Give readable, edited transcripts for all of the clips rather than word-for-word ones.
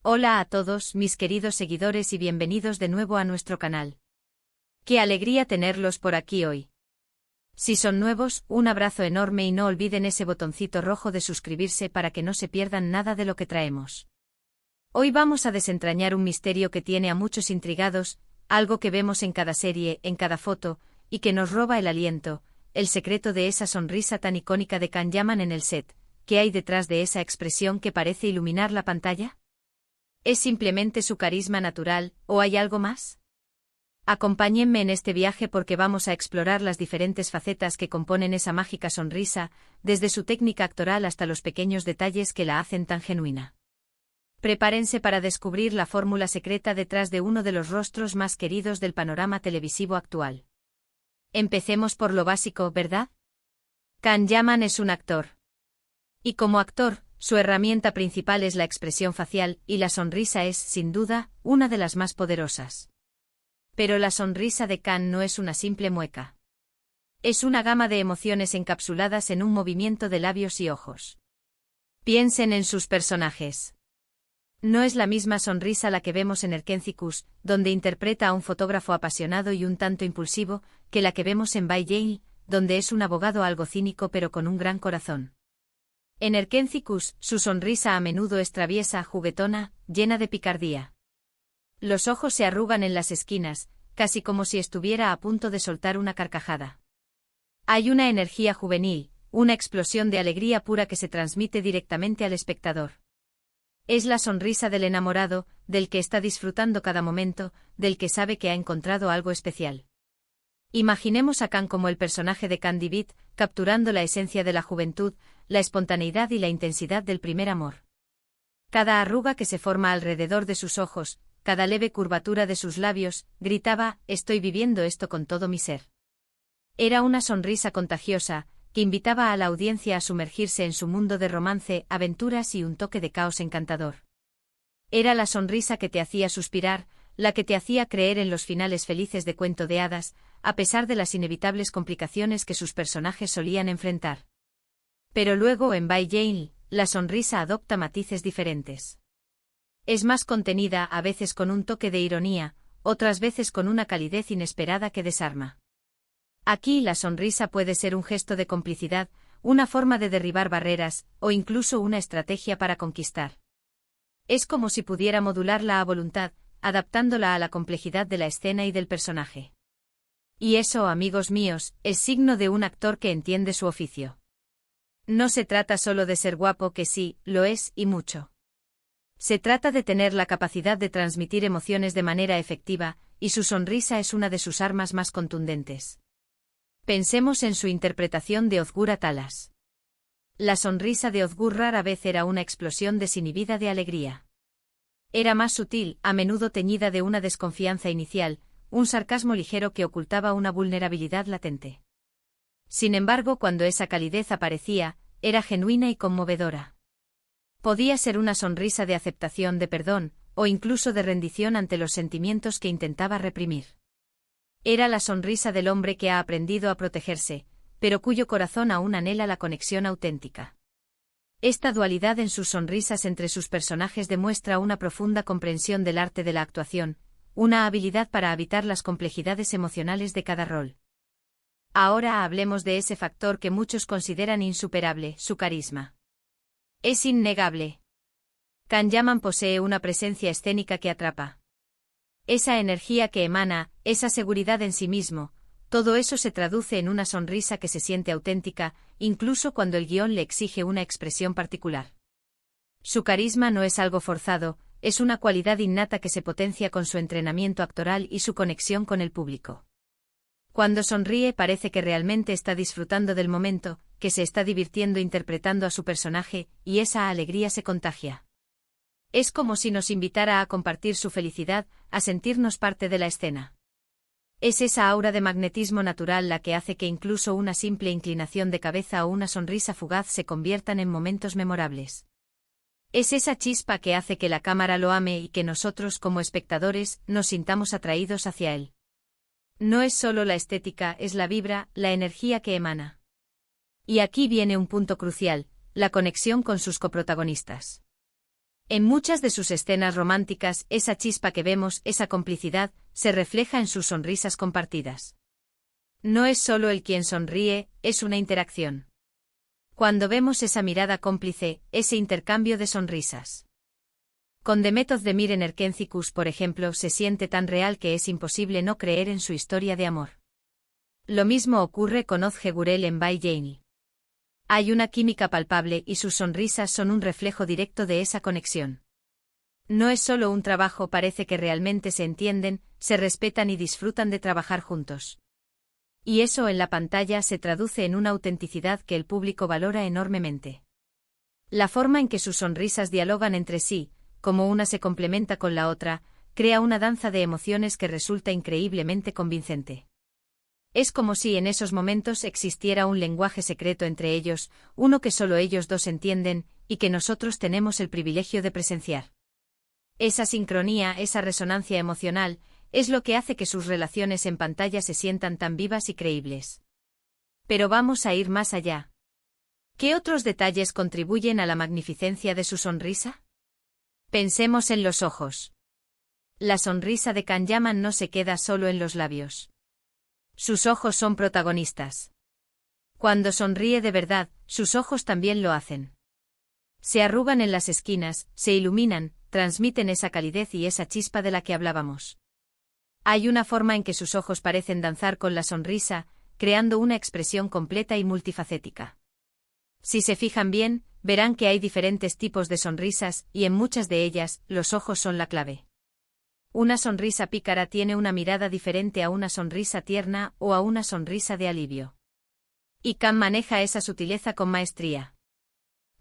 Hola a todos mis queridos seguidores y bienvenidos de nuevo a nuestro canal. ¡Qué alegría tenerlos por aquí hoy! Si son nuevos, un abrazo enorme y no olviden ese botoncito rojo de suscribirse para que no se pierdan nada de lo que traemos. Hoy vamos a desentrañar un misterio que tiene a muchos intrigados, algo que vemos en cada serie, en cada foto, y que nos roba el aliento, el secreto de esa sonrisa tan icónica de Can Yaman en el set. ¿Qué hay detrás de esa expresión que parece iluminar la pantalla? ¿Es simplemente su carisma natural, o hay algo más? Acompáñenme en este viaje porque vamos a explorar las diferentes facetas que componen esa mágica sonrisa, desde su técnica actoral hasta los pequeños detalles que la hacen tan genuina. Prepárense para descubrir la fórmula secreta detrás de uno de los rostros más queridos del panorama televisivo actual. Empecemos por lo básico, ¿verdad? Can Yaman es un actor. Y como actor, su herramienta principal es la expresión facial, y la sonrisa es, sin duda, una de las más poderosas. Pero la sonrisa de Can no es una simple mueca. Es una gama de emociones encapsuladas en un movimiento de labios y ojos. Piensen en sus personajes. No es la misma sonrisa la que vemos en Erkencikus, donde interpreta a un fotógrafo apasionado y un tanto impulsivo, que la que vemos en By Yale, donde es un abogado algo cínico pero con un gran corazón. En Erkencikus, su sonrisa a menudo es traviesa, juguetona, llena de picardía. Los ojos se arrugan en las esquinas, casi como si estuviera a punto de soltar una carcajada. Hay una energía juvenil, una explosión de alegría pura que se transmite directamente al espectador. Es la sonrisa del enamorado, del que está disfrutando cada momento, del que sabe que ha encontrado algo especial. Imaginemos a Can como el personaje de Candy Beat, capturando la esencia de la juventud, la espontaneidad y la intensidad del primer amor. Cada arruga que se forma alrededor de sus ojos, cada leve curvatura de sus labios, gritaba, estoy viviendo esto con todo mi ser. Era una sonrisa contagiosa, que invitaba a la audiencia a sumergirse en su mundo de romance, aventuras y un toque de caos encantador. Era la sonrisa que te hacía suspirar, la que te hacía creer en los finales felices de cuento de hadas, a pesar de las inevitables complicaciones que sus personajes solían enfrentar. Pero luego en By Yale, la sonrisa adopta matices diferentes. Es más contenida, a veces con un toque de ironía, otras veces con una calidez inesperada que desarma. Aquí la sonrisa puede ser un gesto de complicidad, una forma de derribar barreras, o incluso una estrategia para conquistar. Es como si pudiera modularla a voluntad, adaptándola a la complejidad de la escena y del personaje. Y eso, amigos míos, es signo de un actor que entiende su oficio. No se trata solo de ser guapo, que sí, lo es, y mucho. Se trata de tener la capacidad de transmitir emociones de manera efectiva, y su sonrisa es una de sus armas más contundentes. Pensemos en su interpretación de Ozgur Atalas. La sonrisa de Ozgur rara vez era una explosión desinhibida de alegría. Era más sutil, a menudo teñida de una desconfianza inicial, un sarcasmo ligero que ocultaba una vulnerabilidad latente. Sin embargo, cuando esa calidez aparecía, era genuina y conmovedora. Podía ser una sonrisa de aceptación, de perdón, o incluso de rendición ante los sentimientos que intentaba reprimir. Era la sonrisa del hombre que ha aprendido a protegerse, pero cuyo corazón aún anhela la conexión auténtica. Esta dualidad en sus sonrisas entre sus personajes demuestra una profunda comprensión del arte de la actuación, una habilidad para habitar las complejidades emocionales de cada rol. Ahora hablemos de ese factor que muchos consideran insuperable, su carisma. Es innegable. Can Yaman posee una presencia escénica que atrapa. Esa energía que emana, esa seguridad en sí mismo, todo eso se traduce en una sonrisa que se siente auténtica, incluso cuando el guión le exige una expresión particular. Su carisma no es algo forzado, es una cualidad innata que se potencia con su entrenamiento actoral y su conexión con el público. Cuando sonríe parece que realmente está disfrutando del momento, que se está divirtiendo interpretando a su personaje, y esa alegría se contagia. Es como si nos invitara a compartir su felicidad, a sentirnos parte de la escena. Es esa aura de magnetismo natural la que hace que incluso una simple inclinación de cabeza o una sonrisa fugaz se conviertan en momentos memorables. Es esa chispa que hace que la cámara lo ame y que nosotros como espectadores nos sintamos atraídos hacia él. No es solo la estética, es la vibra, la energía que emana. Y aquí viene un punto crucial, la conexión con sus coprotagonistas. En muchas de sus escenas románticas, esa chispa que vemos, esa complicidad, se refleja en sus sonrisas compartidas. No es solo el quien sonríe, es una interacción. Cuando vemos esa mirada cómplice, ese intercambio de sonrisas. Con The Method de Miren Erkenzikus, por ejemplo, se siente tan real que es imposible no creer en su historia de amor. Lo mismo ocurre con Ozge Gurel en By Jane. Hay una química palpable y sus sonrisas son un reflejo directo de esa conexión. No es solo un trabajo, parece que realmente se entienden, se respetan y disfrutan de trabajar juntos. Y eso en la pantalla se traduce en una autenticidad que el público valora enormemente. La forma en que sus sonrisas dialogan entre sí, como una se complementa con la otra, crea una danza de emociones que resulta increíblemente convincente. Es como si en esos momentos existiera un lenguaje secreto entre ellos, uno que solo ellos dos entienden, y que nosotros tenemos el privilegio de presenciar. Esa sincronía, esa resonancia emocional, es lo que hace que sus relaciones en pantalla se sientan tan vivas y creíbles. Pero vamos a ir más allá. ¿Qué otros detalles contribuyen a la magnificencia de su sonrisa? Pensemos en los ojos. La sonrisa de Can Yaman no se queda solo en los labios. Sus ojos son protagonistas. Cuando sonríe de verdad, sus ojos también lo hacen. Se arrugan en las esquinas, se iluminan, transmiten esa calidez y esa chispa de la que hablábamos. Hay una forma en que sus ojos parecen danzar con la sonrisa, creando una expresión completa y multifacética. Si se fijan bien, verán que hay diferentes tipos de sonrisas, y en muchas de ellas, los ojos son la clave. Una sonrisa pícara tiene una mirada diferente a una sonrisa tierna o a una sonrisa de alivio. Y Can maneja esa sutileza con maestría.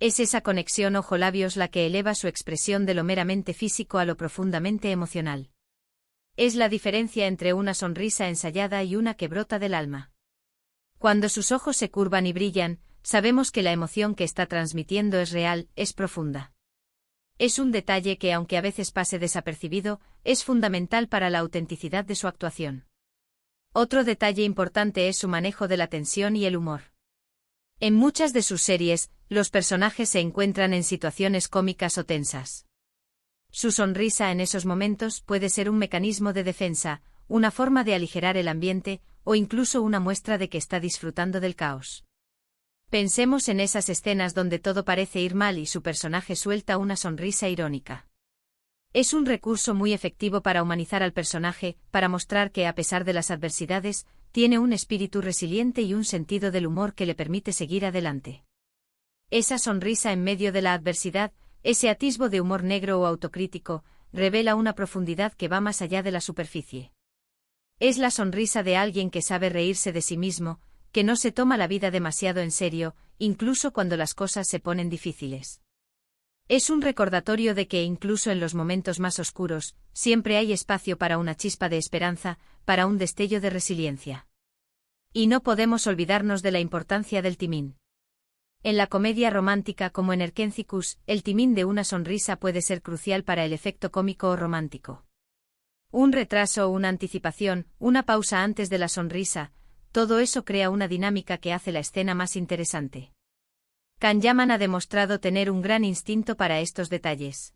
Es esa conexión ojo-labios la que eleva su expresión de lo meramente físico a lo profundamente emocional. Es la diferencia entre una sonrisa ensayada y una que brota del alma. Cuando sus ojos se curvan y brillan, sabemos que la emoción que está transmitiendo es real, es profunda. Es un detalle que, aunque a veces pase desapercibido, es fundamental para la autenticidad de su actuación. Otro detalle importante es su manejo de la tensión y el humor. En muchas de sus series, los personajes se encuentran en situaciones cómicas o tensas. Su sonrisa en esos momentos puede ser un mecanismo de defensa, una forma de aligerar el ambiente, o incluso una muestra de que está disfrutando del caos. Pensemos en esas escenas donde todo parece ir mal y su personaje suelta una sonrisa irónica. Es un recurso muy efectivo para humanizar al personaje, para mostrar que a pesar de las adversidades, tiene un espíritu resiliente y un sentido del humor que le permite seguir adelante. Esa sonrisa en medio de la adversidad, ese atisbo de humor negro o autocrítico, revela una profundidad que va más allá de la superficie. Es la sonrisa de alguien que sabe reírse de sí mismo, que no se toma la vida demasiado en serio, incluso cuando las cosas se ponen difíciles. Es un recordatorio de que incluso en los momentos más oscuros, siempre hay espacio para una chispa de esperanza, para un destello de resiliencia. Y no podemos olvidarnos de la importancia del timín. En la comedia romántica como en Erkenzikus, el timín de una sonrisa puede ser crucial para el efecto cómico o romántico. Un retraso o una anticipación, una pausa antes de la sonrisa, todo eso crea una dinámica que hace la escena más interesante. Can Yaman ha demostrado tener un gran instinto para estos detalles.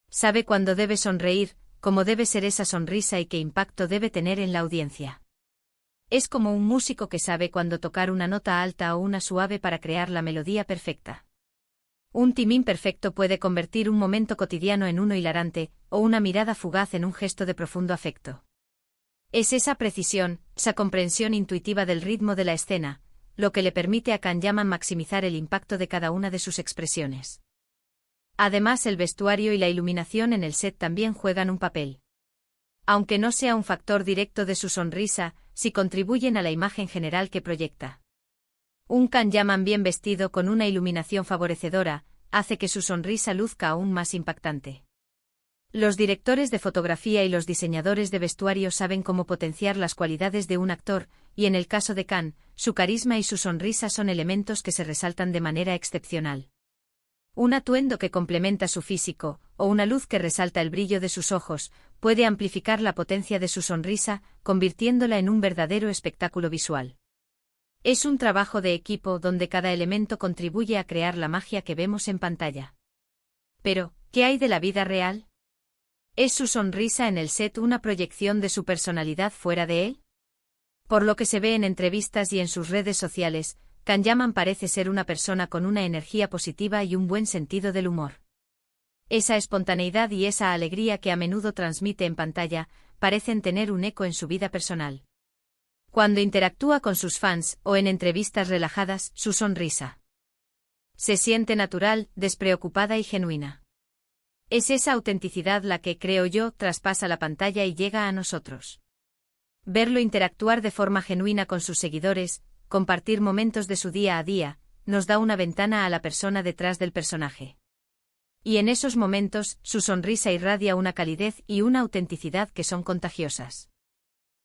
Sabe cuándo debe sonreír, cómo debe ser esa sonrisa y qué impacto debe tener en la audiencia. Es como un músico que sabe cuándo tocar una nota alta o una suave para crear la melodía perfecta. Un timín perfecto puede convertir un momento cotidiano en uno hilarante, o una mirada fugaz en un gesto de profundo afecto. Es esa precisión, esa comprensión intuitiva del ritmo de la escena, lo que le permite a Can Yaman maximizar el impacto de cada una de sus expresiones. Además, el vestuario y la iluminación en el set también juegan un papel. Aunque no sea un factor directo de su sonrisa, sí contribuyen a la imagen general que proyecta. Un Can Yaman bien vestido con una iluminación favorecedora, hace que su sonrisa luzca aún más impactante. Los directores de fotografía y los diseñadores de vestuario saben cómo potenciar las cualidades de un actor, y en el caso de Can, su carisma y su sonrisa son elementos que se resaltan de manera excepcional. Un atuendo que complementa su físico, o una luz que resalta el brillo de sus ojos, puede amplificar la potencia de su sonrisa, convirtiéndola en un verdadero espectáculo visual. Es un trabajo de equipo donde cada elemento contribuye a crear la magia que vemos en pantalla. Pero, ¿Qué hay de la vida real? ¿Es su sonrisa en el set una proyección de su personalidad fuera de él? Por lo que se ve en entrevistas y en sus redes sociales, Kanyaman parece ser una persona con una energía positiva y un buen sentido del humor. Esa espontaneidad y esa alegría que a menudo transmite en pantalla, parecen tener un eco en su vida personal. Cuando interactúa con sus fans o en entrevistas relajadas, su sonrisa se siente natural, despreocupada y genuina. Es esa autenticidad la que, creo yo, traspasa la pantalla y llega a nosotros. Verlo interactuar de forma genuina con sus seguidores, compartir momentos de su día a día, nos da una ventana a la persona detrás del personaje. Y en esos momentos, su sonrisa irradia una calidez y una autenticidad que son contagiosas.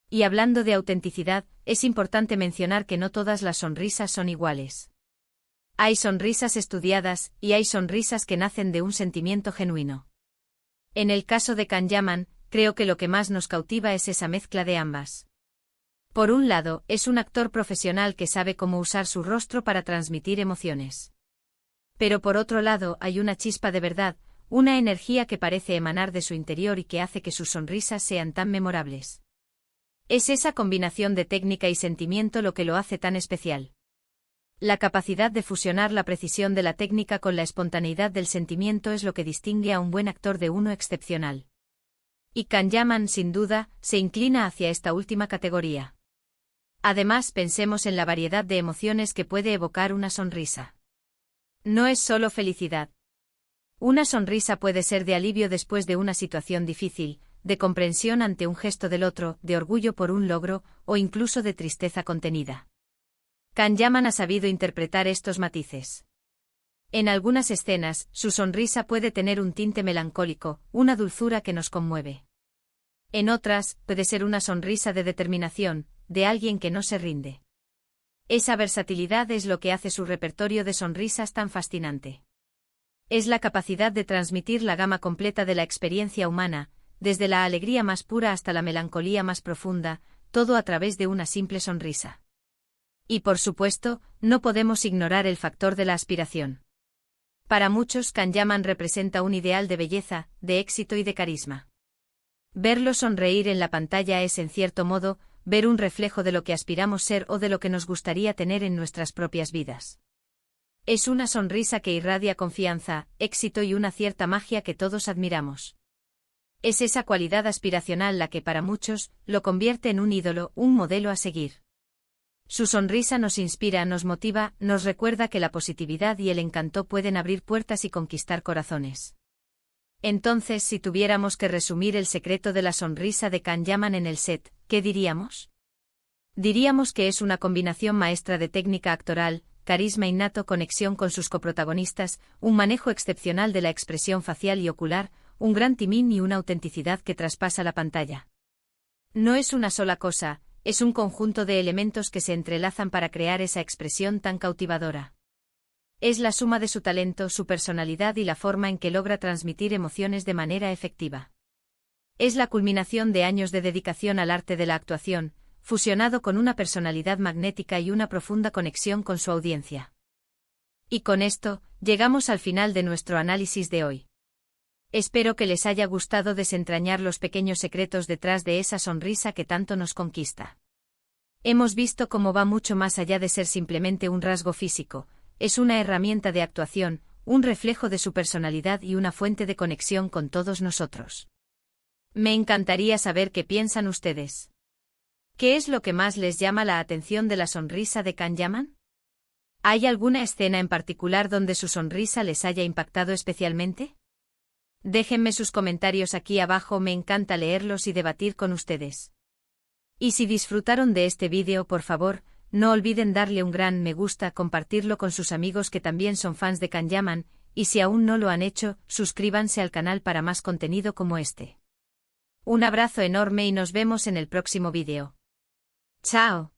Y hablando de autenticidad, es importante mencionar que no todas las sonrisas son iguales. Hay sonrisas estudiadas, y hay sonrisas que nacen de un sentimiento genuino. En el caso de Kanyaman, creo que lo que más nos cautiva es esa mezcla de ambas. Por un lado, es un actor profesional que sabe cómo usar su rostro para transmitir emociones. Pero por otro lado, hay una chispa de verdad, una energía que parece emanar de su interior y que hace que sus sonrisas sean tan memorables. Es esa combinación de técnica y sentimiento lo que lo hace tan especial. La capacidad de fusionar la precisión de la técnica con la espontaneidad del sentimiento es lo que distingue a un buen actor de uno excepcional. Y Kanyaman, sin duda, se inclina hacia esta última categoría. Además, pensemos en la variedad de emociones que puede evocar una sonrisa. No es solo felicidad. Una sonrisa puede ser de alivio después de una situación difícil, de comprensión ante un gesto del otro, de orgullo por un logro, o incluso de tristeza contenida. Kanyaman ha sabido interpretar estos matices. En algunas escenas, su sonrisa puede tener un tinte melancólico, una dulzura que nos conmueve. En otras, puede ser una sonrisa de determinación, de alguien que no se rinde. Esa versatilidad es lo que hace su repertorio de sonrisas tan fascinante. Es la capacidad de transmitir la gama completa de la experiencia humana, desde la alegría más pura hasta la melancolía más profunda, todo a través de una simple sonrisa. Y por supuesto, no podemos ignorar el factor de la aspiración. Para muchos, Kanyaman representa un ideal de belleza, de éxito y de carisma. Verlo sonreír en la pantalla es, en cierto modo, ver un reflejo de lo que aspiramos ser o de lo que nos gustaría tener en nuestras propias vidas. Es una sonrisa que irradia confianza, éxito y una cierta magia que todos admiramos. Es esa cualidad aspiracional la que para muchos lo convierte en un ídolo, un modelo a seguir. Su sonrisa nos inspira, nos motiva, nos recuerda que la positividad y el encanto pueden abrir puertas y conquistar corazones. Entonces, si tuviéramos que resumir el secreto de la sonrisa de Kanyaman en el set, ¿qué diríamos? Diríamos que es una combinación maestra de técnica actoral, carisma innato, conexión con sus coprotagonistas, un manejo excepcional de la expresión facial y ocular, un gran timing y una autenticidad que traspasa la pantalla. No es una sola cosa, es un conjunto de elementos que se entrelazan para crear esa expresión tan cautivadora. Es la suma de su talento, su personalidad y la forma en que logra transmitir emociones de manera efectiva. Es la culminación de años de dedicación al arte de la actuación, fusionado con una personalidad magnética y una profunda conexión con su audiencia. Y con esto, llegamos al final de nuestro análisis de hoy. Espero que les haya gustado desentrañar los pequeños secretos detrás de esa sonrisa que tanto nos conquista. Hemos visto cómo va mucho más allá de ser simplemente un rasgo físico, es una herramienta de actuación, un reflejo de su personalidad y una fuente de conexión con todos nosotros. Me encantaría saber qué piensan ustedes. ¿Qué es lo que más les llama la atención de la sonrisa de Kanyaman? ¿Hay alguna escena en particular donde su sonrisa les haya impactado especialmente? Déjenme sus comentarios aquí abajo, me encanta leerlos y debatir con ustedes. Y si disfrutaron de este vídeo, por favor, no olviden darle un gran me gusta, compartirlo con sus amigos que también son fans de Kanyaman, y si aún no lo han hecho, suscríbanse al canal para más contenido como este. Un abrazo enorme y nos vemos en el próximo vídeo. ¡Chao!